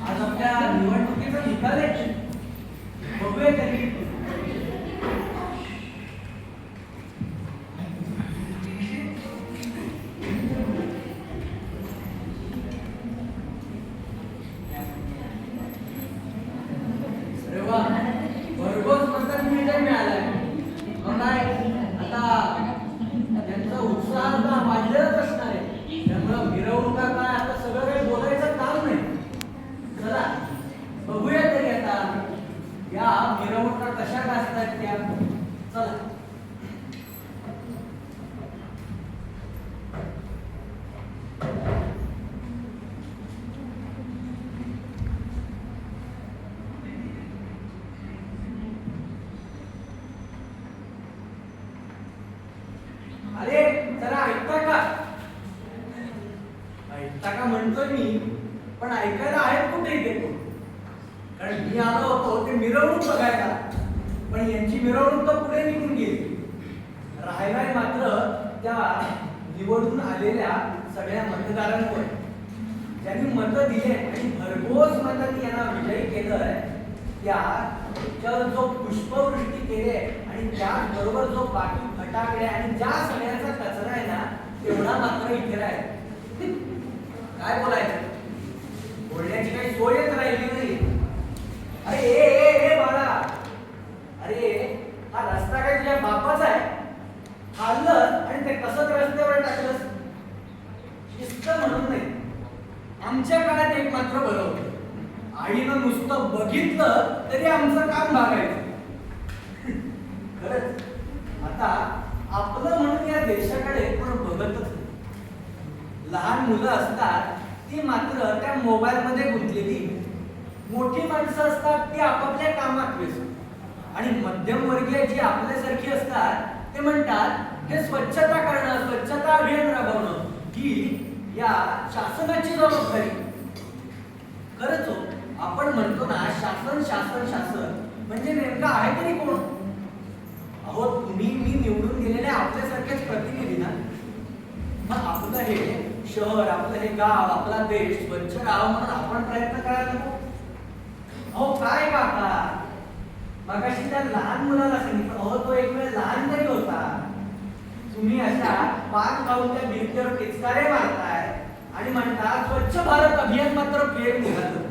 आज आपल्या निवडणुकीचं निकाल आहे. बघूया तरी. अरे वा, भरघोस मतदान मिळालंय. मग काय आता त्यांचा उत्साह आता वाढलेलाच असणार आहे. त्यामुळं मिरवणुका काय आता सगळं काही बोलायचं काम नाही. चला बघूया तरी आता या मिरवणुका कशा असतात त्या. चला. अरे जरा ऐकता का? ऐकता का म्हणतोय मी, पण ऐकायला आहेत कुठे इथे? कारण मी आलो होतो ते मिरवणूक बघायला, पण यांची मिरवणूक तर पुढे निघून गेली. राहिलाय मात्र त्या निवडून आलेल्या सगळ्या मतदारांवर, ज्यांनी मतं दिले आणि भरघोस मतांनी यांना विजयी केलंय. त्याच्यावर जो पुष्पवृष्टी केली आणि त्याचबरोबर जो बाकी फटाकडे आणि ज्या सगळ्यांचा कचरा आहे ना, तेवढा मात्र इथे राहील. काय बोलायचं? बोलण्याची काही सोयच राहिली नाही. अरे ए ए ए बाळा, अरे हा रस्ता काय तुझ्या बापाचा आहे? खाल्लं आणि ते कसं रस्त्यावर टाकलंस? शिस्त म्हणून नाही. आमच्या काळात एक मात्र बरं होतं, आईनं नुसतं बघितलं तरी आमचं काम भागायचं. खरंच आता आपलं म्हणून या देशाकडे कोण बघतच नाही. लहान मुलं असतात ती मात्र त्या मोबाईल मध्ये गुंतलेली, मोठी माणसं असतात ती आपापल्या कामात व्यस्त, आणि मध्यमवर्गीय जी आपल्यासारखी असतात ते म्हणतात हे स्वच्छता करणं, स्वच्छता अभियान राबवणं ही या शासनाची जबाबदारी. खरंच हो, आपण म्हणतो ना शासन शासन शासन, म्हणजे नेमकं आहे तरी कोण? अहो तुम्ही मी निवडून गेलेले आपल्यासारखेच प्रतिनिधी ना. मग आपलं हे शहर, आपलं हे गाव, आपला देश स्वच्छ राहावं म्हणून आपण प्रयत्न करायला नको? अहो काय काका, मगाशी त्या लहान मुलाला सांगितलं, अहो तो एक वेळ लहान तरी होता. तुम्ही अशा पाच गावच्या भिंतीवर टिचकारे मारताय आणि म्हणता स्वच्छ भारत अभियान मात्र फेल निघालं.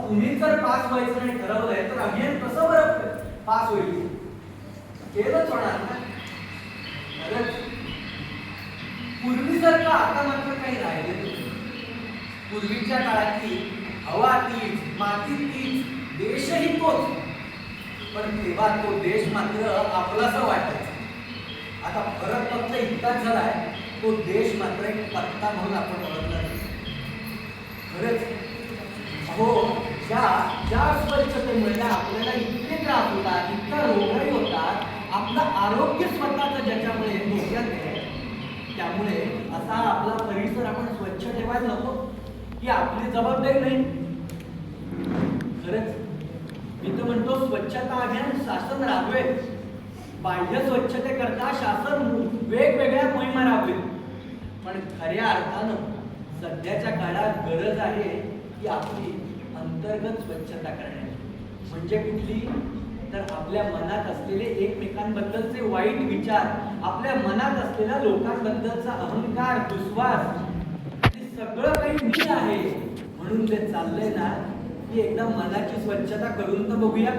तुम्ही जर पास व्हायचं नाही ठरवलंय तर अभियान कसं बरं पास होईल? केलंच होणार ना. पूर्वीसारखं आता मात्र काही राहिले नाही. पूर्वीच्या काळातली हवा तीच, माती तीच, देशही तोच, पण तेव्हा तो देश मात्र आपलासा वाटायचा. आता फरक फक्त इतकाच झालाय, तो देश मात्र एक पत्ता म्हणून आपण ओळखला नाही. खरंच हो, ज्या स्वच्छतेमुळे आपल्याला इतके त्रास होतात, इतका रोगराई होतात, आपलं आरोग्य स्वतःच ज्याच्यामुळे धोक्यात आहे, त्यामुळे असा आपला परिसर आपण स्वच्छ ठेवायला नको ही आपली जबाबदारी नाही. खरंच मी तर म्हणतो स्वच्छता अभियान शासन राबवेल. बाह्य स्वच्छतेकरता शासन वेगवेगळ्या मोहिमा राबवेल, पण खऱ्या अर्थानं सध्याच्या काळात गरज आहे की आपली अंतर्गत स्वच्छता करण्याची. म्हणजे कुठली? तर आपल्या मनात असलेले एकमेकांबद्दलचे वाईट विचार, आपल्या मनात असलेल्या लोकांबद्दलचा अहंकार, विश्वास, हे सगळं काही मी आहे म्हणून ते चाललंय ना, की एकदा मनाची स्वच्छता करून तर बघूया.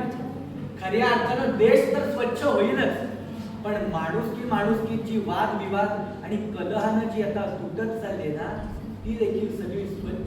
खऱ्या अर्थानं देश तर स्वच्छ होईलच, पण माणुसकीची वादविवाद आणि कलहानं जी आता तुटत चालली ना, ती देखील सगळी स्वच्छ